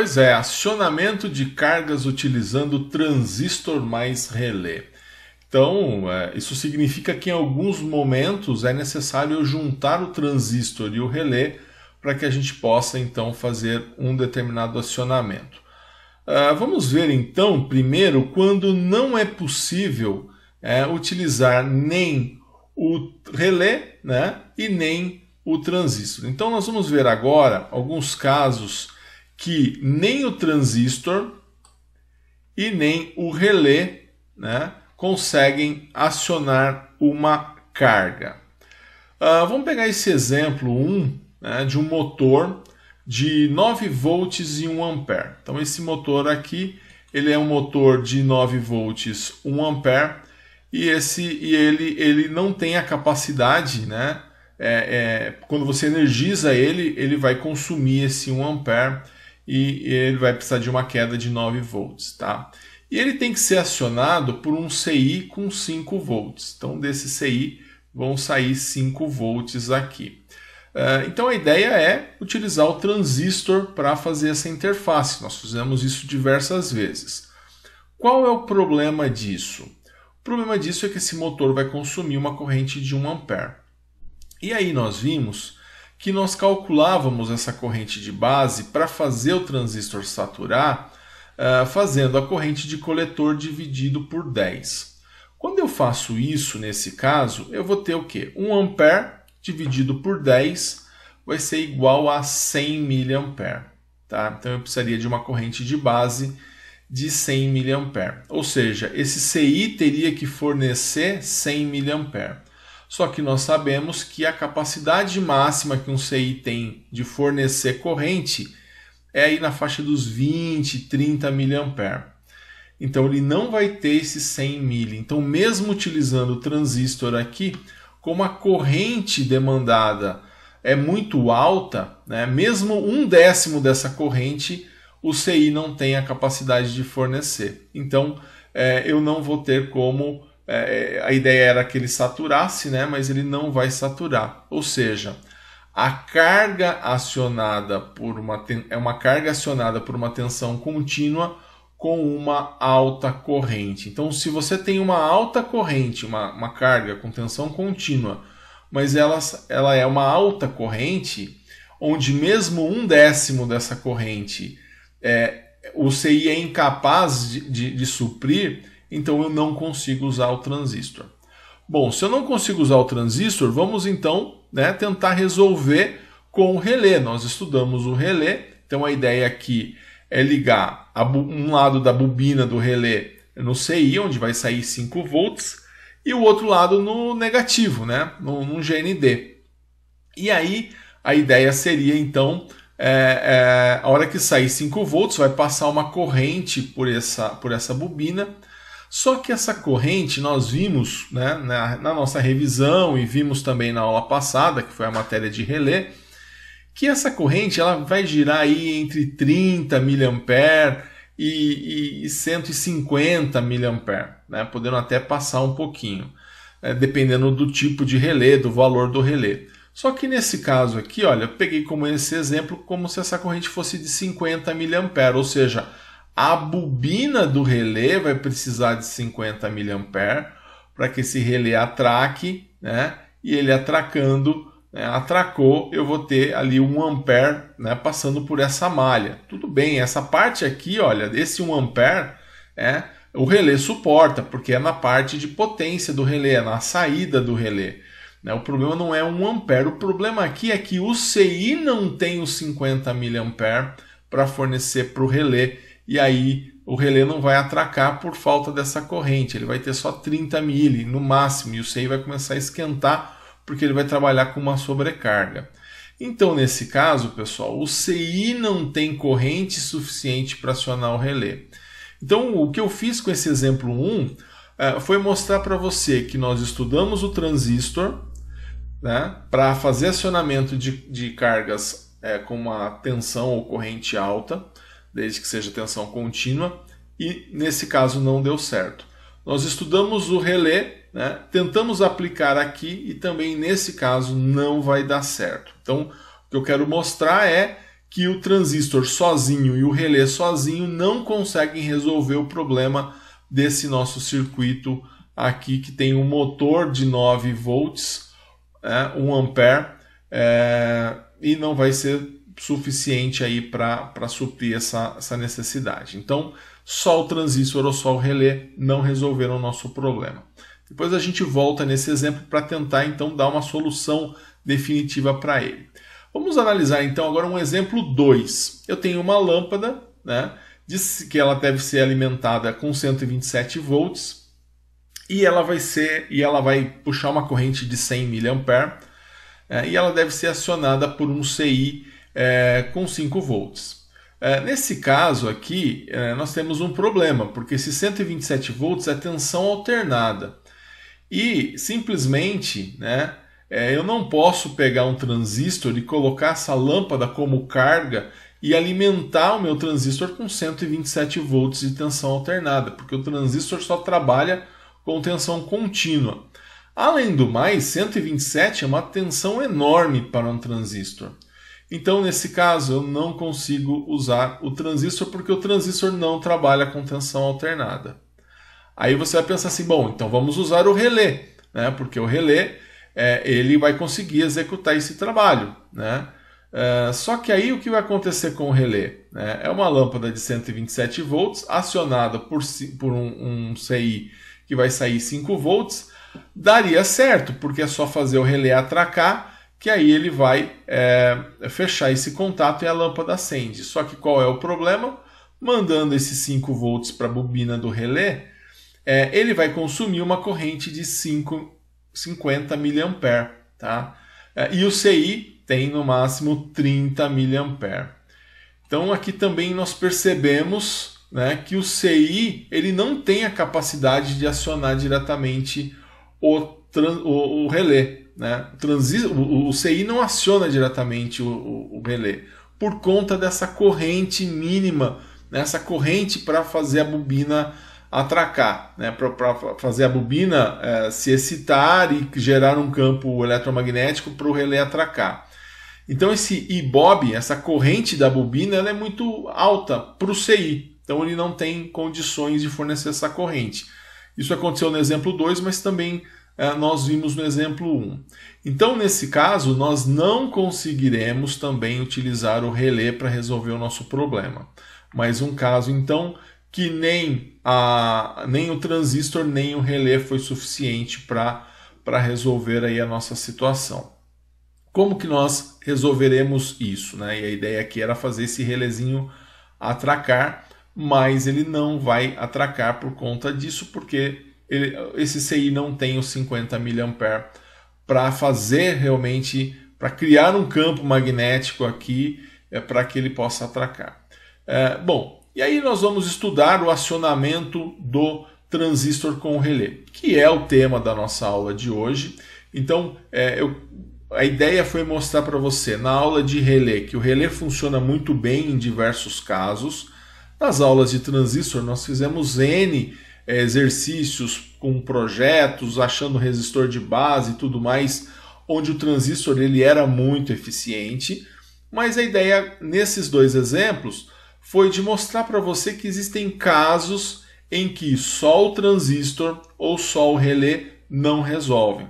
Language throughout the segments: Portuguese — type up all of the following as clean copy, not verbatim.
Pois é, acionamento de cargas utilizando transistor mais relé. Então, isso significa que em alguns momentos é necessário eu juntar o transistor e o relé para que a gente possa então fazer um determinado acionamento. Vamos ver então, primeiro, quando não é possível utilizar nem o relé, né, e nem o transistor. Então nós vamos ver agora alguns casos que nem o transistor e nem o relé, né, conseguem acionar uma carga. Vamos pegar esse exemplo 1, né, de um motor de 9 volts e 1 ampere. Então esse motor aqui, ele é um motor de 9 volts 1 ampere e ele não tem a capacidade, né? Quando você energiza ele, ele vai consumir esse 1 ampere e ele vai precisar de uma queda de 9 volts, tá? E ele tem que ser acionado por um CI com 5 volts. Então desse CI vão sair 5 volts aqui. Então a ideia é utilizar o transistor para fazer essa interface. Nós fizemos isso diversas vezes. Qual é o problema disso? O problema disso é que esse motor vai consumir uma corrente de 1 ampere. E aí nós vimos que nós calculávamos essa corrente de base para fazer o transistor saturar, fazendo a corrente de coletor dividido por 10. Quando eu faço isso, nesse caso, eu vou ter o quê? 1 ampere dividido por 10 vai ser igual a 100 mA. Tá? Então eu precisaria de uma corrente de base de 100 mA. Ou seja, esse CI teria que fornecer 100 mA. Só que nós sabemos que a capacidade máxima que um CI tem de fornecer corrente é aí na faixa dos 20, 30 mA. Então ele não vai ter esse 100 mA. Então mesmo utilizando o transistor aqui, como a corrente demandada é muito alta, né, mesmo 1/10 dessa corrente, o CI não tem a capacidade de fornecer. Então, eu não vou ter como... a ideia era que ele saturasse, né, mas ele não vai saturar. Ou seja, a carga acionada é uma carga acionada por uma tensão contínua com uma alta corrente. Então, se você tem uma alta corrente, uma carga com tensão contínua, mas ela é uma alta corrente, onde mesmo 1/10 dessa corrente o CI é incapaz de suprir, então eu não consigo usar o transistor. Bom, se eu não consigo usar o transistor, vamos então, né, tentar resolver com o relé. Nós estudamos o relé, então a ideia aqui é ligar um lado da bobina do relé no CI, onde vai sair 5 volts, e o outro lado no negativo, né, no GND. E aí a ideia seria então, a hora que sair 5 volts, vai passar uma corrente por essa bobina. Só que essa corrente nós vimos, né, na nossa revisão e vimos também na aula passada, que foi a matéria de relé, que essa corrente ela vai girar aí entre 30 mA e 150 mA, né, podendo até passar um pouquinho, dependendo do tipo de relé, do valor do relé. Só que nesse caso aqui, olha, eu peguei como esse exemplo como se essa corrente fosse de 50 mA, ou seja, a bobina do relé vai precisar de 50 mA para que esse relé atraque, né, e ele atracando, atracou, eu vou ter ali 1 ampere, né, passando por essa malha. Tudo bem, essa parte aqui, olha, esse 1 ampere, o relé suporta, porque é na parte de potência do relé, é na saída do relé. Né? O problema não é 1 ampere, o problema aqui é que o CI não tem os 50 mA para fornecer para o relé, e aí o relé não vai atracar por falta dessa corrente, ele vai ter só 30 mA no máximo, e o CI vai começar a esquentar, porque ele vai trabalhar com uma sobrecarga. Então, nesse caso, pessoal, o CI não tem corrente suficiente para acionar o relé. Então, o que eu fiz com esse exemplo 1 foi mostrar para você que nós estudamos o transistor, né, para fazer acionamento de cargas com uma tensão ou corrente alta, desde que seja tensão contínua, e nesse caso não deu certo. Nós estudamos o relé, né, tentamos aplicar aqui e também nesse caso não vai dar certo. Então, o que eu quero mostrar é que o transistor sozinho e o relé sozinho não conseguem resolver o problema desse nosso circuito aqui, que tem um motor de 9 volts, 1 ampere, e não vai ser suficiente aí para suprir essa necessidade. Então, só o transistor ou só o relé não resolveram o nosso problema. Depois a gente volta nesse exemplo para tentar então dar uma solução definitiva para ele. Vamos analisar então agora um exemplo 2. Eu tenho uma lâmpada, né, que ela deve ser alimentada com 127 volts e ela vai puxar uma corrente de 100 mA, e ela deve ser acionada por um CI com 5 volts. Nesse caso aqui, nós temos um problema, porque esse 127 volts é tensão alternada. E simplesmente, né, eu não posso pegar um transistor e colocar essa lâmpada como carga e alimentar o meu transistor com 127 volts de tensão alternada, porque o transistor só trabalha com tensão contínua. Além do mais, 127 é uma tensão enorme para um transistor. Então, nesse caso, eu não consigo usar o transistor porque o transistor não trabalha com tensão alternada. Aí você vai pensar assim, bom, então vamos usar o relé, né? Porque o relé ele vai conseguir executar esse trabalho, né? Só que aí o que vai acontecer com o relé? É uma lâmpada de 127 volts acionada por um CI que vai sair 5 volts, daria certo, porque é só fazer o relé atracar, que aí ele vai fechar esse contato e a lâmpada acende. Só que qual é o problema? Mandando esses 5 volts para a bobina do relé, ele vai consumir uma corrente de 50 mA, tá? E o CI tem no máximo 30 mA. Então aqui também nós percebemos, né, que o CI ele não tem a capacidade de acionar diretamente o relé. Né? O CI não aciona diretamente o relé por conta dessa corrente mínima, né? Essa corrente para fazer a bobina atracar, né? Para fazer a bobina se excitar e gerar um campo eletromagnético para o relé atracar. Então esse IBOB, essa corrente da bobina, ela é muito alta para o CI, então ele não tem condições de fornecer essa corrente. Isso aconteceu no exemplo 2, mas também nós vimos no exemplo 1. Então, nesse caso, nós não conseguiremos também utilizar o relé para resolver o nosso problema. Mais um caso, então, que nem o transistor nem o relé foi suficiente para resolver aí a nossa situação. Como que nós resolveremos isso, né? E a ideia aqui era fazer esse relézinho atracar, mas ele não vai atracar por conta disso, porque esse CI não tem os 50 mA para fazer realmente, para criar um campo magnético aqui para que ele possa atracar. Bom, e aí nós vamos estudar o acionamento do transistor com o relé, que é o tema da nossa aula de hoje. Então, a ideia foi mostrar para você na aula de relé que o relé funciona muito bem em diversos casos. Nas aulas de transistor nós fizemos N exercícios com projetos, achando resistor de base e tudo mais, onde o transistor ele era muito eficiente, mas a ideia nesses dois exemplos foi de mostrar para você que existem casos em que só o transistor ou só o relé não resolvem.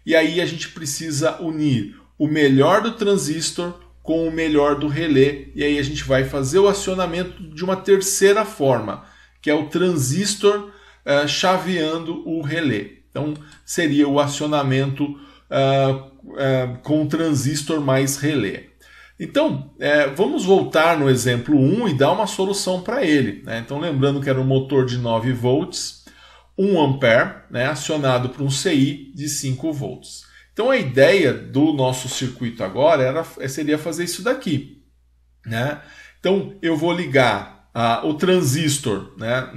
E aí a gente precisa unir o melhor do transistor com o melhor do relé, e aí a gente vai fazer o acionamento de uma terceira forma, que é o transistor chaveando o relé. Então seria o acionamento com o transistor mais relé. Então vamos voltar no exemplo 1 e dar uma solução para ele, né? Então lembrando que era um motor de 9 volts, 1 ampere, né, acionado por um CI de 5 volts. Então a ideia do nosso circuito agora seria fazer isso daqui, né? Então eu vou ligar o transistor, né,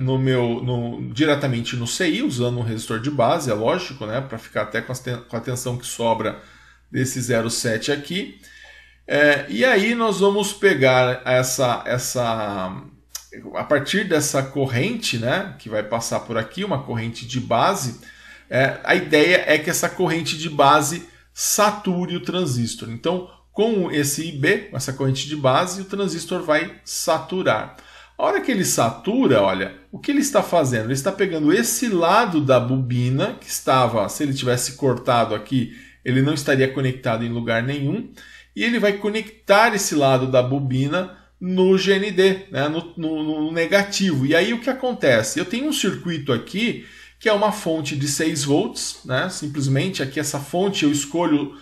diretamente no CI, usando um resistor de base, é lógico, né, para ficar até com a tensão que sobra desse 0,7 aqui. E aí nós vamos pegar a partir dessa corrente, né, que vai passar por aqui, uma corrente de base. A ideia é que essa corrente de base sature o transistor. Então, com esse IB, essa corrente de base, o transistor vai saturar. A hora que ele satura, olha, o que ele está fazendo? Ele está pegando esse lado da bobina, que estava, se ele tivesse cortado aqui, ele não estaria conectado em lugar nenhum, e ele vai conectar esse lado da bobina no GND, né, no negativo. E aí o que acontece? Eu tenho um circuito aqui que é uma fonte de 6 volts, né? Simplesmente aqui essa fonte eu escolho,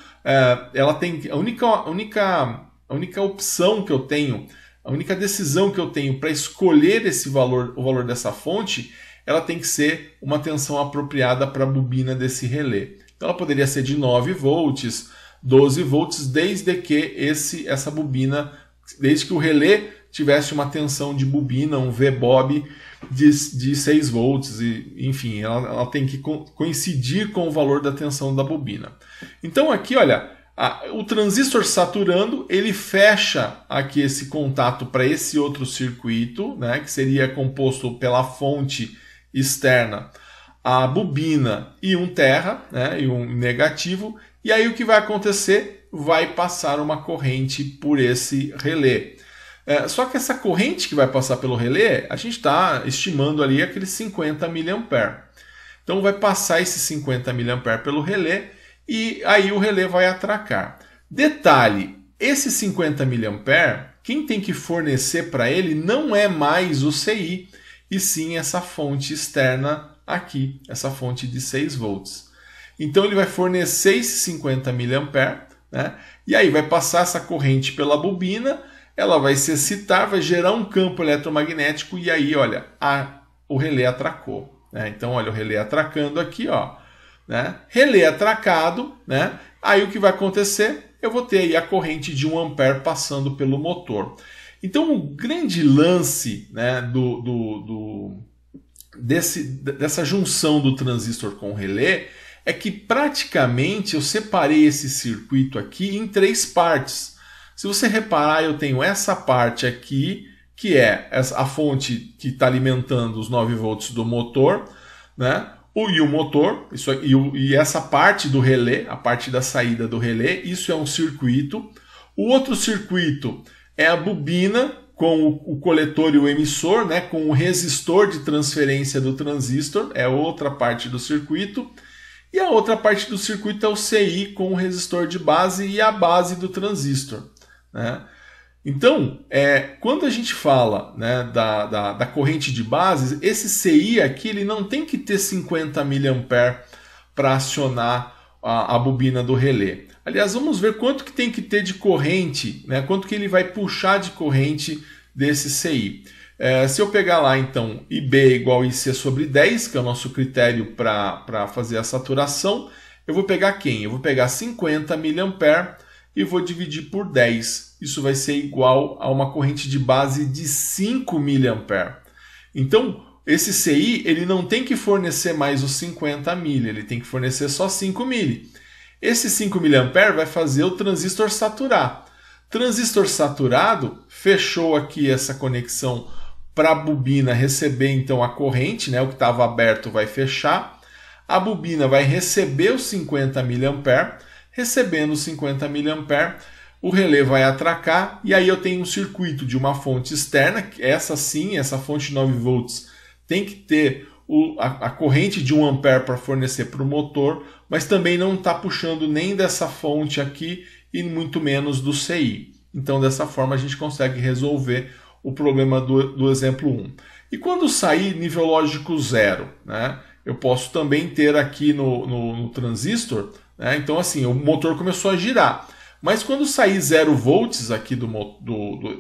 ela tem a única opção que eu tenho, a única decisão que eu tenho para escolher esse valor, o valor dessa fonte, ela tem que ser uma tensão apropriada para a bobina desse relé. Então ela poderia ser de 9 volts, 12 volts, desde que essa bobina, desde que o relé tivesse uma tensão de bobina, um VBOB de 6 volts, e, enfim, ela tem que coincidir com o valor da tensão da bobina. Então aqui, olha, o transistor saturando, ele fecha aqui esse contato para esse outro circuito, né, que seria composto pela fonte externa, a bobina e um terra, né, e um negativo, e aí o que vai acontecer? Vai passar uma corrente por esse relé. Só que essa corrente que vai passar pelo relé, a gente está estimando ali aqueles 50 mA. Então vai passar esses 50 mA pelo relé e aí o relé vai atracar. Detalhe, esse 50 mA, quem tem que fornecer para ele não é mais o CI, e sim essa fonte externa aqui, essa fonte de 6 volts. Então ele vai fornecer esses 50 mA, né? E aí vai passar essa corrente pela bobina, ela vai se excitar, vai gerar um campo eletromagnético e aí, olha, o relé atracou, né? Então, olha, o relé atracando aqui, ó, né? Relé atracado, né? Aí o que vai acontecer? Eu vou ter aí a corrente de 1 ampere passando pelo motor. Então, o grande lance, né, dessa junção do transistor com o relé é que praticamente eu separei esse circuito aqui em 3 partes. Se você reparar, eu tenho essa parte aqui, que é a fonte que está alimentando os 9 volts do motor, né? E o motor, e essa parte do relé, a parte da saída do relé, isso é um circuito. O outro circuito é a bobina com o coletor e o emissor, né? Com o resistor de transferência do transistor, é outra parte do circuito. E a outra parte do circuito é o CI com o resistor de base e a base do transistor, né? Então, quando a gente fala, né, da corrente de base, esse CI aqui ele não tem que ter 50 mA para acionar a bobina do relé. Aliás, vamos ver quanto que tem que ter de corrente, né, quanto que ele vai puxar de corrente desse CI. Se eu pegar lá, então, IB igual IC sobre 10, que é o nosso critério para fazer a saturação, eu vou pegar quem? Eu vou pegar 50 mA e vou dividir por 10. Isso vai ser igual a uma corrente de base de 5 mA. Então, esse CI ele não tem que fornecer mais os 50 mA, ele tem que fornecer só 5 mA. Esse 5 mA vai fazer o transistor saturar. Transistor saturado, fechou aqui essa conexão para a bobina receber então a corrente, né? O que estava aberto vai fechar. A bobina vai receber os 50 mA, recebendo os 50 mA, o relé vai atracar e aí eu tenho um circuito de uma fonte externa, essa sim, essa fonte de 9 volts tem que ter a corrente de 1 ampere para fornecer para o motor, mas também não está puxando nem dessa fonte aqui e muito menos do CI. Então dessa forma a gente consegue resolver o problema do exemplo 1. E quando sair nível lógico 0, né, eu posso também ter aqui no transistor, né, então assim, o motor começou a girar. Mas quando sair 0 volts aqui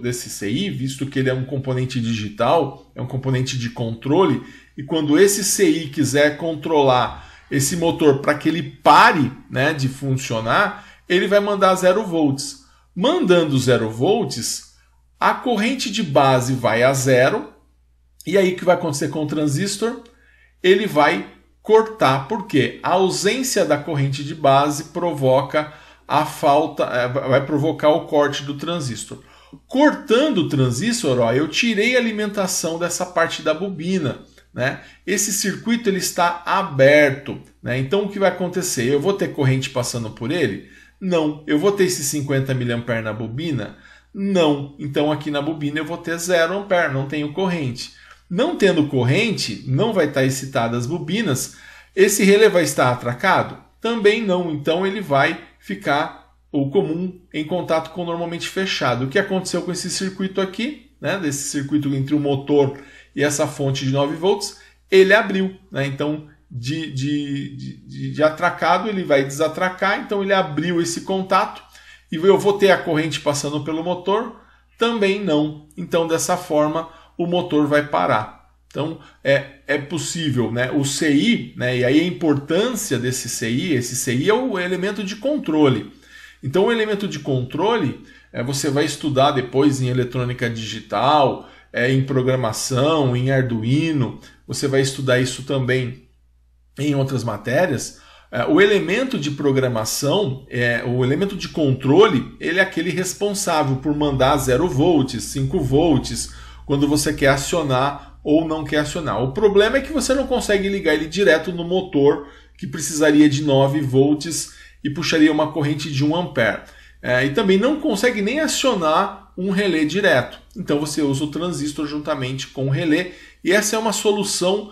desse CI, visto que ele é um componente digital, é um componente de controle, e quando esse CI quiser controlar esse motor para que ele pare, né, de funcionar, ele vai mandar 0 volts. Mandando 0 volts, a corrente de base vai a 0, e aí o que vai acontecer com o transistor? Ele vai cortar, porque a ausência da corrente de base provoca vai provocar o corte do transistor. Cortando o transistor, ó, eu tirei a alimentação dessa parte da bobina, né? Esse circuito ele está aberto, né? Então o que vai acontecer? Eu vou ter corrente passando por ele? Não. Eu vou ter esses 50 mA na bobina? Não. Então aqui na bobina eu vou ter 0 A, não tenho corrente. Não tendo corrente, não vai estar excitada as bobinas. Esse relé vai estar atracado? Também não. Então ele vai ficar o comum em contato com o normalmente fechado. O que aconteceu com esse circuito aqui, né, desse circuito entre o motor e essa fonte de 9 volts, ele abriu, né? Então de atracado ele vai desatracar, então ele abriu esse contato e eu vou ter a corrente passando pelo motor? Também não. Então dessa forma o motor vai parar. Então é possível, né? O CI, né? E aí a importância desse CI, esse CI é o elemento de controle. Então o elemento de controle você vai estudar depois em eletrônica digital, em programação, em Arduino, você vai estudar isso também em outras matérias. O elemento de programação, o elemento de controle, ele é aquele responsável por mandar 0 volts, 5 volts, quando você quer acionar ou não quer acionar. O problema é que você não consegue ligar ele direto no motor, que precisaria de 9 volts e puxaria uma corrente de 1 ampere. E também não consegue nem acionar um relé direto. Então você usa o transistor juntamente com o relé, e essa é uma solução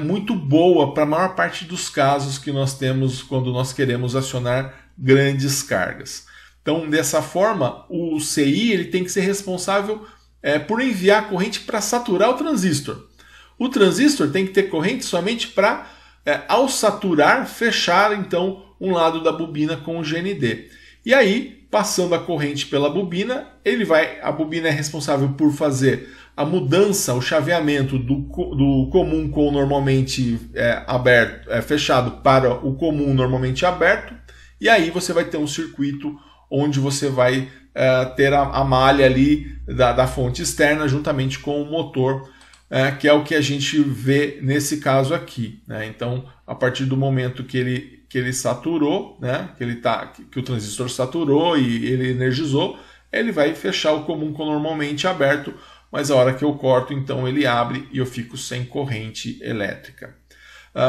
muito boa para a maior parte dos casos que nós temos quando nós queremos acionar grandes cargas. Então, dessa forma, o CI ele tem que ser responsável por enviar corrente para saturar o transistor. O transistor tem que ter corrente somente para, ao saturar, fechar então um lado da bobina com o GND. E aí, passando a corrente pela bobina, a bobina é responsável por fazer a mudança, o chaveamento do comum com o normalmente fechado para o comum normalmente aberto, e aí você vai ter um circuito onde você vai ter a malha ali da fonte externa juntamente com o motor, que é o que a gente vê nesse caso aqui, né? Então, a partir do momento que ele saturou, né? que o transistor saturou e ele energizou, ele vai fechar o comum com normalmente aberto, mas a hora que eu corto, então ele abre e eu fico sem corrente elétrica.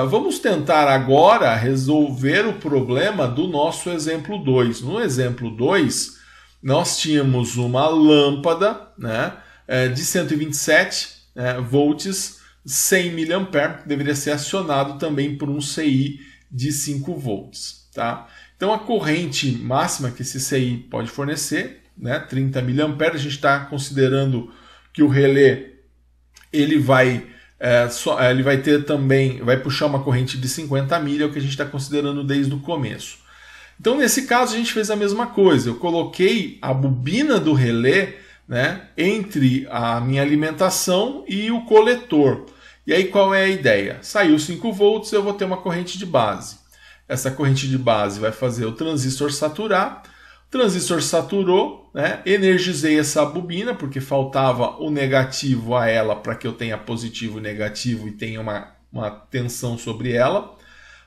Vamos tentar agora resolver o problema do nosso exemplo 2. No exemplo 2, nós tínhamos uma lâmpada, né, de 127 volts, 100 mA, que deveria ser acionado também por um CI de 5 volts. Tá? Então a corrente máxima que esse CI pode fornecer, né, 30 mA, a gente está considerando que o relé ele vai ter também, vai puxar uma corrente de 50 mA, é o que a gente está considerando desde o começo. Então nesse caso a gente fez a mesma coisa, eu coloquei a bobina do relé, né, entre a minha alimentação e o coletor. E aí qual é a ideia? Saiu 5 volts, eu vou ter uma corrente de base. Essa corrente de base vai fazer o transistor saturar. O transistor saturou, né? Energizei essa bobina, porque faltava o negativo a ela para que eu tenha positivo e negativo e tenha uma tensão sobre ela.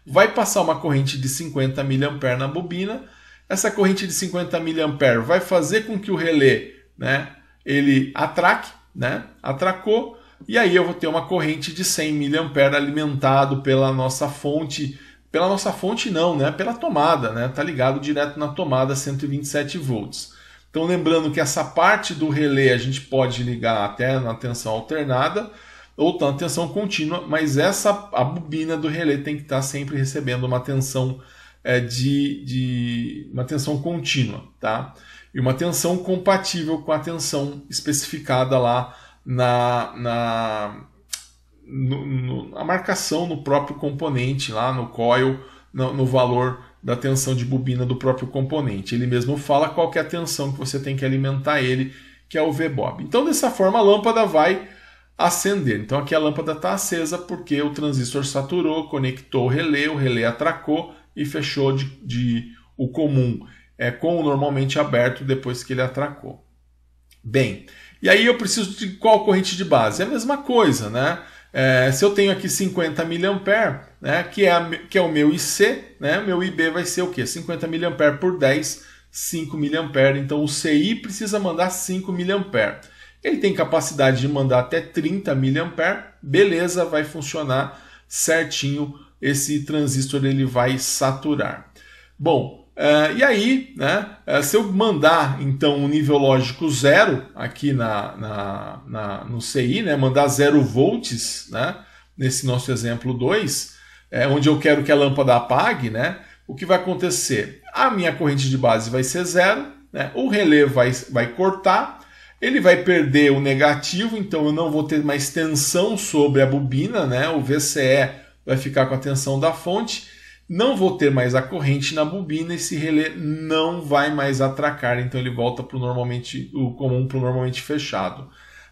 Vai passar uma corrente de 50 mA na bobina. Essa corrente de 50 mA vai fazer com que o relé, né, ele atraque, né? Atracou. E aí eu vou ter uma corrente de 100 mA alimentado pela nossa fonte. Pela nossa fonte não, né? Pela tomada, né? Tá ligado direto na tomada 127 volts. Então lembrando que essa parte do relé a gente pode ligar até na tensão alternada ou na tensão contínua, mas a bobina do relé tem que estar sempre recebendo uma tensão uma tensão contínua, tá? E uma tensão compatível com a tensão especificada lá na marcação no próprio componente, lá no coil, no valor da tensão de bobina do próprio componente. Ele mesmo fala qual que é a tensão que você tem que alimentar ele, que é o VBOB. Então, dessa forma, a lâmpada vai acender. Então, aqui a lâmpada está acesa porque o transistor saturou, conectou o relé atracou e fechou o comum com o normalmente aberto depois que ele atracou. Bem, e aí eu preciso de qual corrente de base? É a mesma coisa, né? Se eu tenho aqui 50 mA, né, que é o meu IC, né, meu IB vai ser o quê? 50 mA por 10, 5 mA. Então o CI precisa mandar 5 mA. Ele tem capacidade de mandar até 30 mA. Beleza, vai funcionar certinho. Esse transistor ele vai saturar. Bom, E aí, né, se eu mandar então um nível lógico 0 aqui no CI, né, mandar 0 volts, né, nesse nosso exemplo 2, onde eu quero que a lâmpada apague, né, o que vai acontecer? A minha corrente de base vai ser 0, né, o relé vai cortar, ele vai perder o negativo, então eu não vou ter mais tensão sobre a bobina, né, o VCE vai ficar com a tensão da fonte, não vou ter mais a corrente na bobina, esse relé não vai mais atracar, então ele volta para o comum, para o normalmente fechado.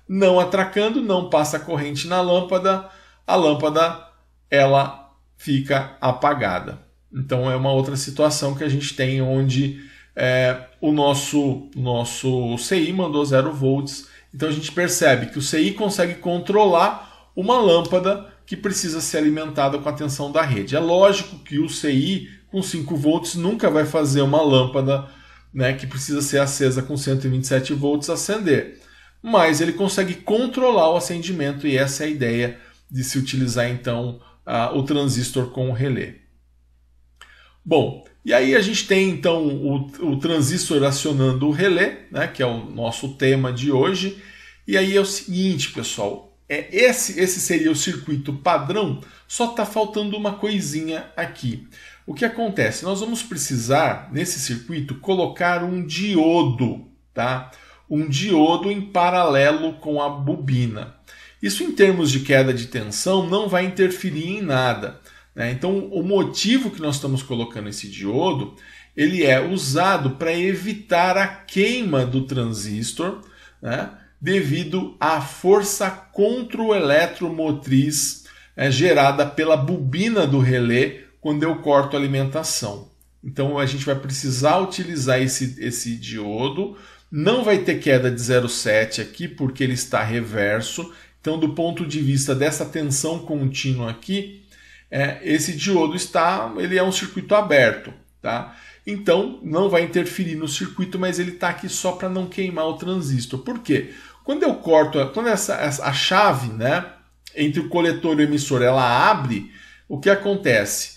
Não atracando, não passa a corrente na lâmpada, a lâmpada ela fica apagada. Então é uma outra situação que a gente tem onde o nosso CI mandou 0 volts, então a gente percebe que o CI consegue controlar uma lâmpada que precisa ser alimentada com a tensão da rede. É lógico que o CI com 5 volts nunca vai fazer uma lâmpada, né, que precisa ser acesa com 127 volts acender, mas ele consegue controlar o acendimento e essa é a ideia de se utilizar então o transistor com o relé. Bom, e aí a gente tem então o transistor acionando o relé, né, que é o nosso tema de hoje, e aí é o seguinte, pessoal, esse seria o circuito padrão, só está faltando uma coisinha aqui. O que acontece? Nós vamos precisar, nesse circuito, colocar um diodo, tá? Um diodo em paralelo com a bobina. Isso, em termos de queda de tensão, não vai interferir em nada, né? Então, o motivo que nós estamos colocando esse diodo, ele é usado para evitar a queima do transistor, né, devido à força contra-eletromotriz gerada pela bobina do relé quando eu corto a alimentação. Então a gente vai precisar utilizar esse diodo, não vai ter queda de 0,7 aqui porque ele está reverso, então do ponto de vista dessa tensão contínua aqui, esse diodo ele é um circuito aberto, tá? Então não vai interferir no circuito, mas ele está aqui só para não queimar o transistor. Por quê? Quando eu corto, quando a chave, né, entre o coletor e o emissor ela abre, o que acontece?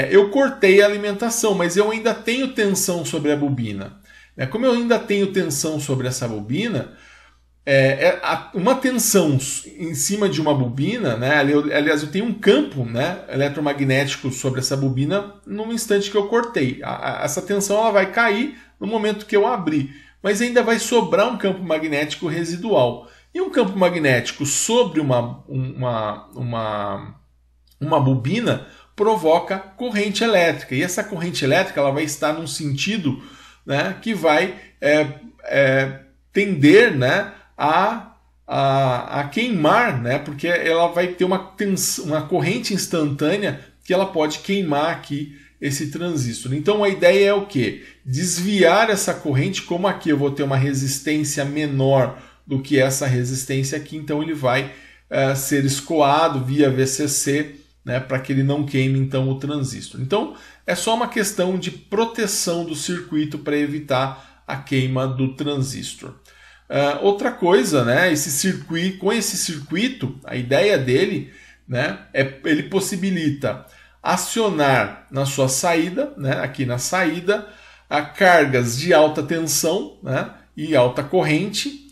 Eu cortei a alimentação, mas eu ainda tenho tensão sobre a bobina. Como eu ainda tenho tensão sobre essa bobina, uma tensão em cima de uma bobina, né, aliás, eu tenho um campo, né, eletromagnético sobre essa bobina no instante que eu cortei. Essa tensão ela vai cair no momento que eu abrir, mas ainda vai sobrar um campo magnético residual. E um campo magnético sobre uma bobina provoca corrente elétrica. E essa corrente elétrica ela vai estar num sentido, né, que vai tender, né, a queimar, né, porque ela vai ter uma corrente instantânea que ela pode queimar aqui esse transistor. Então a ideia é o quê? Desviar essa corrente, como aqui eu vou ter uma resistência menor do que essa resistência aqui, então ele vai ser escoado via VCC, né, para que ele não queime então o transistor. Então é só uma questão de proteção do circuito para evitar a queima do transistor. Outra coisa, né, com esse circuito, a ideia dele, né, ele possibilita acionar na sua saída, né, aqui na saída, cargas de alta tensão, né, e alta corrente,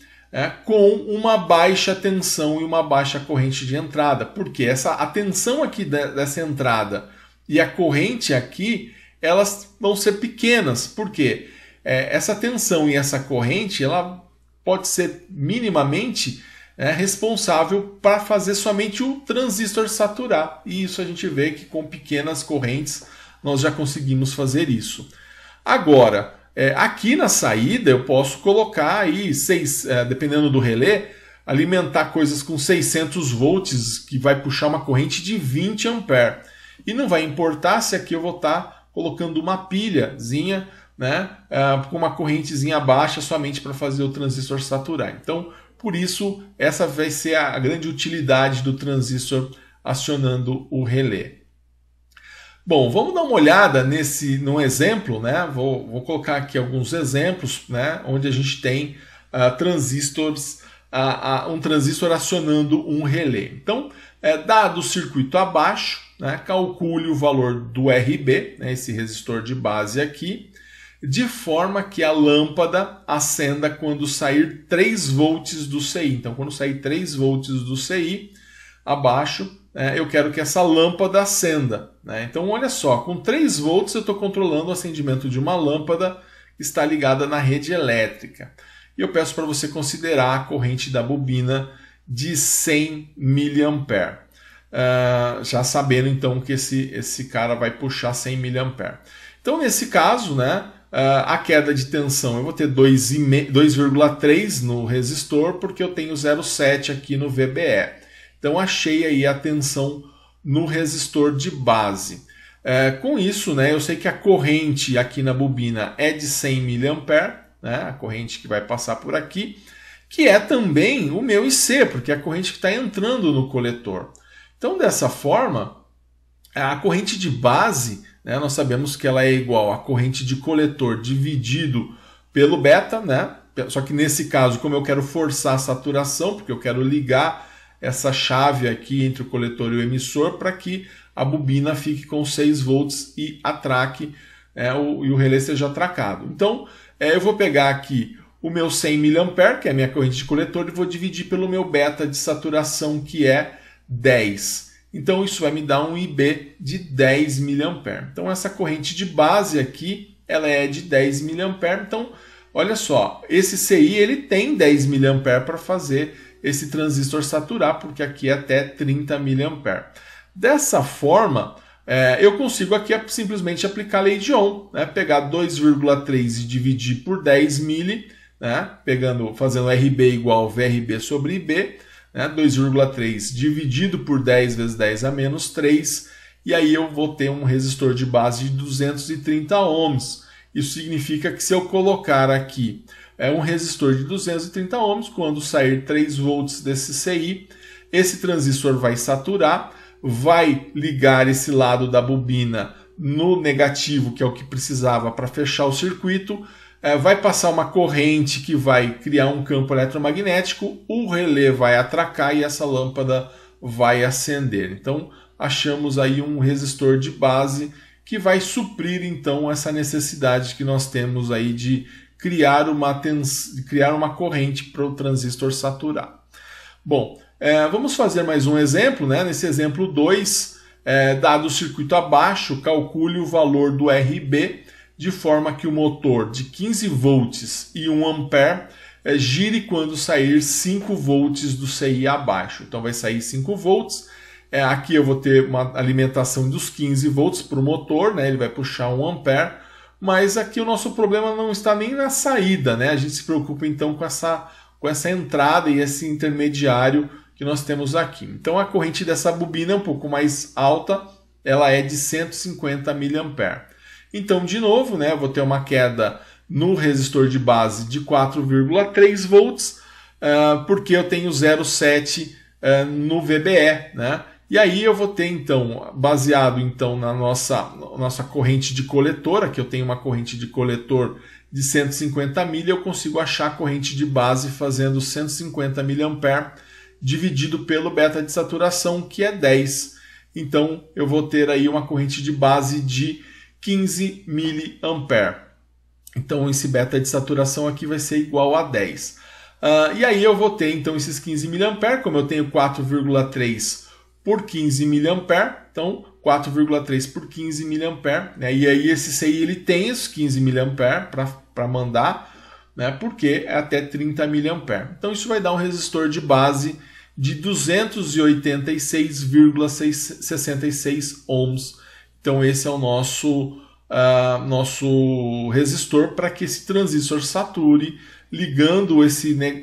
com uma baixa tensão e uma baixa corrente de entrada. Porque a tensão aqui dessa entrada e a corrente aqui, elas vão ser pequenas. Por quê? Essa tensão e essa corrente, ela pode ser minimamente responsável para fazer somente o transistor saturar. E isso a gente vê que com pequenas correntes nós já conseguimos fazer isso. Agora, aqui na saída eu posso colocar aí, dependendo do relé, alimentar coisas com 600 volts, que vai puxar uma corrente de 20 ampere. E não vai importar se aqui eu vou estar colocando uma pilhazinha, né, com uma correntezinha baixa somente para fazer o transistor saturar. Então, por isso, essa vai ser a grande utilidade do transistor acionando o relé. Bom, vamos dar uma olhada num exemplo, né? Vou colocar aqui alguns exemplos, né, onde a gente tem transistores, um transistor acionando um relé. Então, dado o circuito abaixo, né, calcule o valor do RB, né, esse resistor de base aqui, de forma que a lâmpada acenda quando sair 3 volts do CI. Então, quando sair 3 volts do CI abaixo, eu quero que essa lâmpada acenda, né? Então, olha só, com 3 volts eu estou controlando o acendimento de uma lâmpada que está ligada na rede elétrica. E eu peço para você considerar a corrente da bobina de 100 mA. Já sabendo então que esse cara vai puxar 100 mA. Então, nesse caso, né, a queda de tensão eu vou ter 2,3 no resistor, porque eu tenho 0,7 aqui no VBE. Então, achei aí a tensão no resistor de base. Com isso, né, eu sei que a corrente aqui na bobina é de 100 mA, né, a corrente que vai passar por aqui, que é também o meu IC, porque é a corrente que está entrando no coletor. Então, dessa forma, a corrente de base, né, nós sabemos que ela é igual à corrente de coletor dividido pelo beta, né? Só que nesse caso, como eu quero forçar a saturação, porque eu quero ligar essa chave aqui entre o coletor e o emissor para que a bobina fique com 6 volts e atraque, e o relé seja atracado. Então, eu vou pegar aqui o meu 100 mA, que é a minha corrente de coletor, e vou dividir pelo meu beta de saturação, que é 10. Então, isso vai me dar um IB de 10 mA. Então, essa corrente de base aqui, ela é de 10 mA. Então, olha só, esse CI ele tem 10 mA para fazer esse transistor saturar, porque aqui é até 30 mA. Dessa forma, eu consigo aqui simplesmente aplicar a lei de Ohm, né? Pegar 2,3 e dividir por 10 mili, né? Fazendo RB igual VRB sobre IB, né? 2,3 dividido por 10 vezes 10 a menos 3, e aí eu vou ter um resistor de base de 230 ohms. Isso significa que se eu colocar aqui um resistor de 230 ohms, quando sair 3 volts desse CI, esse transistor vai saturar, vai ligar esse lado da bobina no negativo, que é o que precisava para fechar o circuito, vai passar uma corrente que vai criar um campo eletromagnético, o relé vai atracar e essa lâmpada vai acender. Então, achamos aí um resistor de base que vai suprir então essa necessidade que nós temos aí de criar uma corrente para o transistor saturar. Bom, vamos fazer mais um exemplo, né? Nesse exemplo 2, dado o circuito abaixo, calcule o valor do RB de forma que o motor de 15 volts e 1 ampere gire quando sair 5 volts do CI abaixo. Então vai sair 5 volts. Aqui eu vou ter uma alimentação dos 15 volts para o motor, né? Ele vai puxar 1 ampere. Mas aqui o nosso problema não está nem na saída, né? A gente se preocupa então com essa entrada e esse intermediário que nós temos aqui. Então a corrente dessa bobina é um pouco mais alta, ela é de 150 mA. Então, de novo, né, eu vou ter uma queda no resistor de base de 4,3 volts, porque eu tenho 0,7 no VBE, né? E aí eu vou ter, então, baseado então, na nossa corrente de coletor, aqui eu tenho uma corrente de coletor de 150 mA, eu consigo achar a corrente de base fazendo 150 mA dividido pelo beta de saturação, que é 10. Então, eu vou ter aí uma corrente de base de 15 mA. Então, esse beta de saturação aqui vai ser igual a 10. E aí eu vou ter, então, esses 15 mA, como eu tenho 4,3 por 15 mA, então 4,3 por 15 mA, né? E aí esse CI ele tem os 15 mA para mandar, né? Porque é até 30 mA. Então isso vai dar um resistor de base de 286,66 ohms. Então esse é o nosso resistor para que esse transistor sature, ligando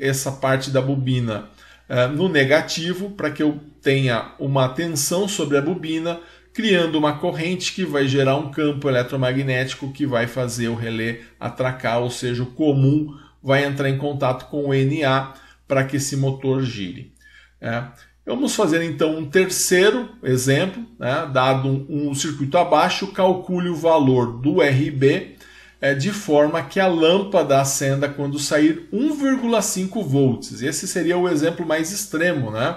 essa parte da bobina no negativo, para que eu tenha uma tensão sobre a bobina, criando uma corrente que vai gerar um campo eletromagnético que vai fazer o relé atracar, ou seja, o comum vai entrar em contato com o NA para que esse motor gire. Vamos fazer então um terceiro exemplo, né? Dado um circuito abaixo, calcule o valor do RB de forma que a lâmpada acenda quando sair 1,5 volts. Esse seria o exemplo mais extremo, né?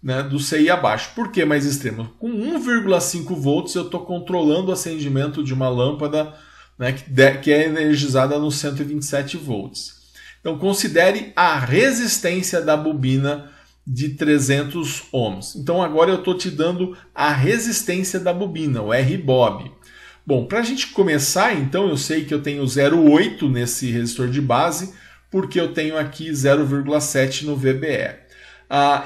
né, do CI abaixo. Por que mais extremo? Com 1,5 volts eu estou controlando o acendimento de uma lâmpada, né, que é energizada nos 127 volts. Então considere a resistência da bobina de 300 ohms. Então agora eu estou te dando a resistência da bobina, o RBOB. Bom, para a gente começar, então, eu sei que eu tenho 0,8 nesse resistor de base, porque eu tenho aqui 0,7 no VBE.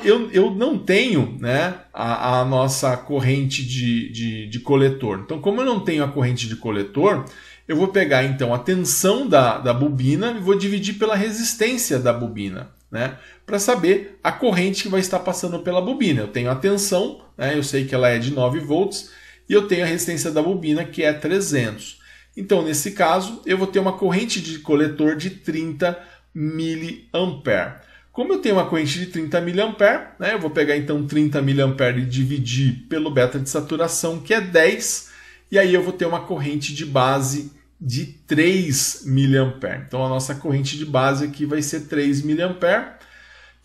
Eu não tenho, né, a nossa corrente de coletor. Então, como eu não tenho a corrente de coletor, eu vou pegar então a tensão da bobina e vou dividir pela resistência da bobina, né, para saber a corrente que vai estar passando pela bobina. Eu tenho a tensão, né, eu sei que ela é de 9 volts, e eu tenho a resistência da bobina, que é 300. Então, nesse caso, eu vou ter uma corrente de coletor de 30 mA. Como eu tenho uma corrente de 30 mA, né, eu vou pegar então 30 mA e dividir pelo beta de saturação, que é 10, e aí eu vou ter uma corrente de base de 3 mA. Então, a nossa corrente de base aqui vai ser 3 mA.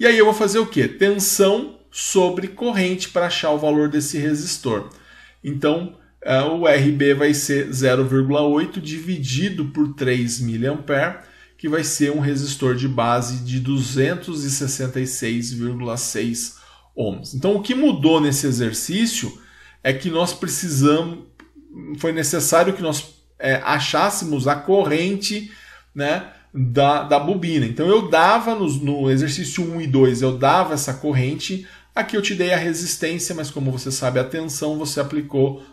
E aí eu vou fazer o quê? Tensão sobre corrente para achar o valor desse resistor. Então, o RB vai ser 0,8 dividido por 3 mA, que vai ser um resistor de base de 266,6 ohms. Então, o que mudou nesse exercício é que foi necessário que nós achássemos a corrente, né, da bobina. Então, eu dava no exercício 1 e 2, eu dava essa corrente. Aqui eu te dei a resistência, mas como você sabe a tensão,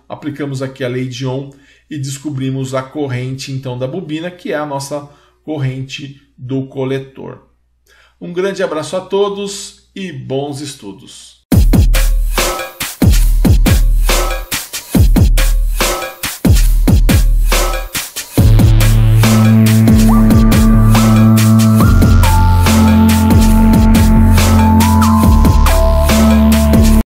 aplicamos aqui a lei de Ohm e descobrimos a corrente então da bobina, que é a nossa corrente do coletor. Um grande abraço a todos e bons estudos!